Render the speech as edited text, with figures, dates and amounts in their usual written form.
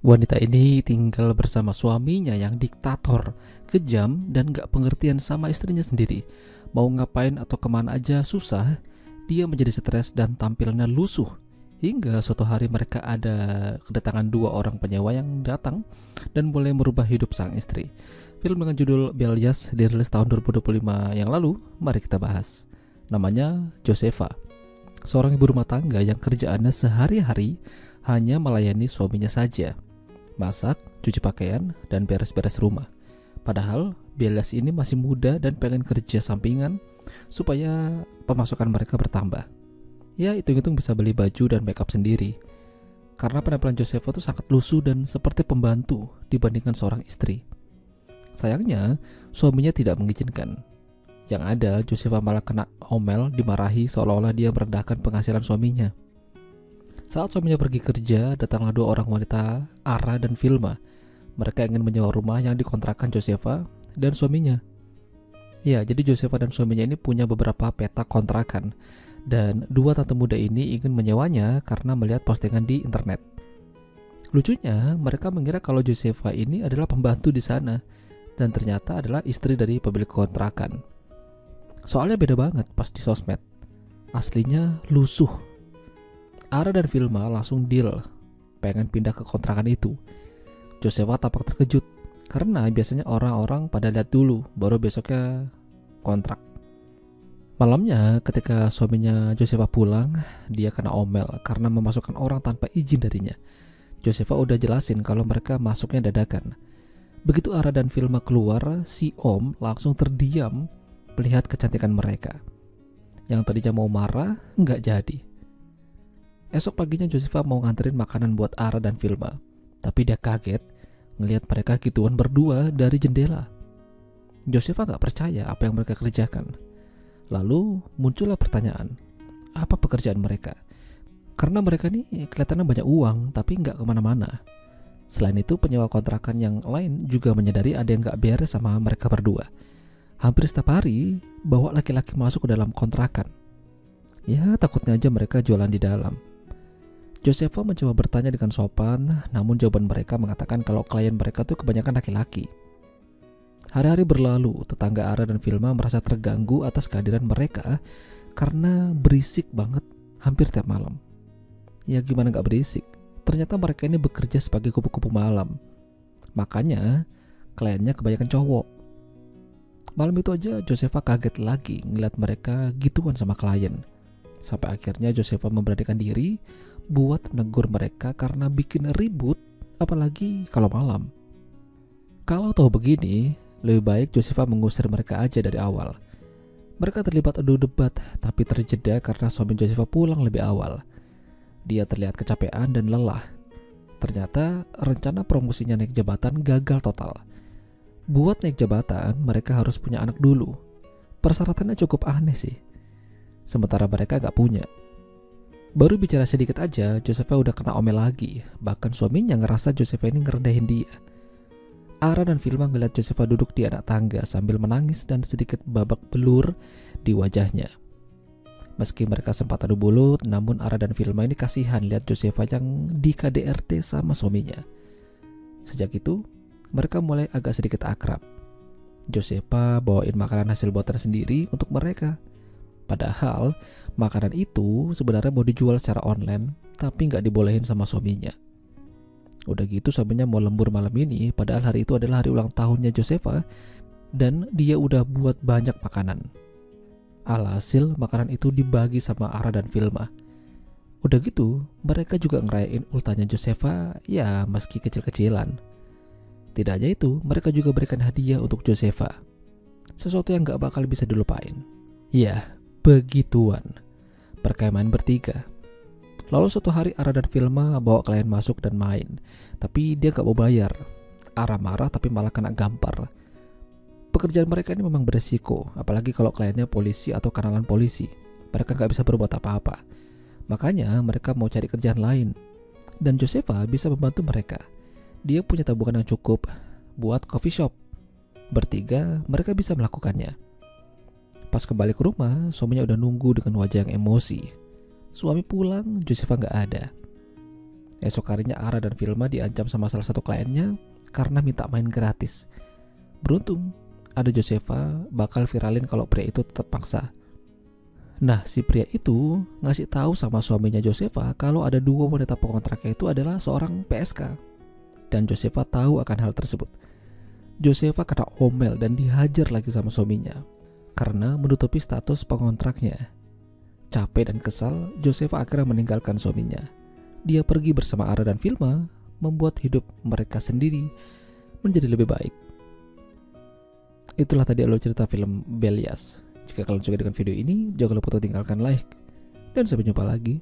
Wanita ini tinggal bersama suaminya yang diktator, kejam, dan gak pengertian sama istrinya sendiri. Mau ngapain atau kemana aja susah, dia menjadi stres dan tampilannya lusuh. Hingga suatu hari mereka ada kedatangan dua orang penyewa yang datang dan mulai merubah hidup sang istri. Film dengan judul Belias dirilis tahun 2025 yang lalu, mari kita bahas. Namanya Josefa, seorang ibu rumah tangga yang kerjaannya sehari-hari hanya melayani suaminya saja. Masak, cuci pakaian, dan beres-beres rumah. Padahal Belias ini masih muda dan pengen kerja sampingan supaya pemasukan mereka bertambah. Ya, hitung-hitung bisa beli baju dan makeup sendiri. Karena penampilan Josefa itu sangat lusuh dan seperti pembantu dibandingkan seorang istri. Sayangnya, suaminya tidak mengizinkan. Yang ada, Josefa malah kena omel, dimarahi seolah-olah dia merendahkan penghasilan suaminya. Saat suaminya pergi kerja, datanglah dua orang wanita, Ara dan Vilma. Mereka ingin menyewa rumah yang dikontrakan Josefa dan suaminya. Ya, jadi Josefa dan suaminya ini punya beberapa petak kontrakan. Dan dua tante muda ini ingin menyewanya karena melihat postingan di internet. Lucunya, mereka mengira kalau Josefa ini adalah pembantu di sana. Dan ternyata adalah istri dari pemilik kontrakan. Soalnya beda banget pas di sosmed. Aslinya lusuh. Ara dan Vilma langsung deal pengen pindah ke kontrakan itu. Josefa tampak terkejut karena biasanya orang-orang pada lihat dulu baru besoknya kontrak. Malamnya ketika suaminya Josefa pulang, dia kena omel karena memasukkan orang tanpa izin darinya. Josefa udah jelasin kalau mereka masuknya dadakan. Begitu Ara dan Vilma keluar, si Om langsung terdiam melihat kecantikan mereka. Yang tadinya mau marah, nggak jadi. Esok paginya Josefa mau nganterin makanan buat Ara dan Vilma. Tapi dia kaget ngelihat mereka gituan berdua dari jendela. Josefa gak percaya apa yang mereka kerjakan. Lalu muncullah pertanyaan, apa pekerjaan mereka? Karena mereka nih kelihatannya banyak uang tapi gak kemana-mana. Selain itu penyewa kontrakan yang lain juga menyadari ada yang gak beres sama mereka berdua. Hampir setiap hari bawa laki-laki masuk ke dalam kontrakan. Ya takutnya aja mereka jualan di dalam. Josefa mencoba bertanya dengan sopan, namun jawaban mereka mengatakan kalau klien mereka tuh kebanyakan laki-laki. Hari-hari berlalu, tetangga Ara dan Vilma merasa terganggu atas kehadiran mereka karena berisik banget hampir tiap malam. Ya gimana gak berisik? Ternyata mereka ini bekerja sebagai kupu-kupu malam. Makanya kliennya kebanyakan cowok. Malam itu aja Josefa kaget lagi ngeliat mereka gituan sama klien. Sampai akhirnya Josefa memberanikan diri buat negur mereka karena bikin ribut, apalagi kalau malam. Kalau tahu begini, lebih baik Josefa mengusir mereka aja dari awal. Mereka terlibat adu debat, tapi terjeda karena suami Josefa pulang lebih awal. Dia terlihat kecapean dan lelah. Ternyata rencana promosinya naik jabatan gagal total. Buat naik jabatan, mereka harus punya anak dulu. Persyaratannya cukup aneh sih. Sementara mereka gak punya. Baru bicara sedikit aja, Josefa udah kena omel lagi. Bahkan suaminya ngerasa Josefa ini ngerendahin dia. Ara dan Vilma ngeliat Josefa duduk di anak tangga sambil menangis dan sedikit babak belur di wajahnya. Meski mereka sempat adu mulut, namun Ara dan Vilma ini kasihan lihat Josefa yang di KDRT sama suaminya. Sejak itu, mereka mulai agak sedikit akrab. Josefa bawain makanan hasil buatan sendiri untuk mereka. Padahal makanan itu sebenarnya mau dijual secara online, tapi nggak dibolehin sama suaminya. Udah gitu suaminya mau lembur malam ini, padahal hari itu adalah hari ulang tahunnya Josefa, dan dia udah buat banyak makanan. Alhasil makanan itu dibagi sama Ara dan Vilma. Udah gitu mereka juga ngerayain ultahnya Josefa, ya meski kecil-kecilan. Tidak aja itu, mereka juga berikan hadiah untuk Josefa, sesuatu yang nggak bakal bisa dilupain. Ya, begituan. Mereka main bertiga. Lalu suatu hari Ara dan Vilma bawa klien masuk dan main, tapi dia gak mau bayar. Ara marah tapi malah kena gampar. Pekerjaan mereka ini memang beresiko, apalagi kalau kliennya polisi atau kenalan polisi. Mereka gak bisa berbuat apa-apa. Makanya mereka mau cari kerjaan lain. Dan Josefa bisa membantu mereka. Dia punya tabungan yang cukup buat coffee shop. Bertiga mereka bisa melakukannya. Pas kembali ke rumah, suaminya udah nunggu dengan wajah yang emosi. Suami pulang, Josefa gak ada. Esok harinya Ara dan Vilma diancam sama salah satu kliennya karena minta main gratis. Beruntung, ada Josefa bakal viralin kalau pria itu tetap paksa. Nah, si pria itu ngasih tahu sama suaminya Josefa kalau ada dua wanita pengontraknya itu adalah seorang PSK. Dan Josefa tahu akan hal tersebut. Josefa kena omel dan dihajar lagi sama suaminya karena menutupi status pengontraknya. Capek dan kesal, Josefa akhirnya meninggalkan suaminya. Dia pergi bersama Ara dan Vilma, membuat hidup mereka sendiri menjadi lebih baik. Itulah tadi alur cerita film Belias. Jika kalian suka dengan video ini, jangan lupa untuk tinggalkan like. Dan sampai jumpa lagi.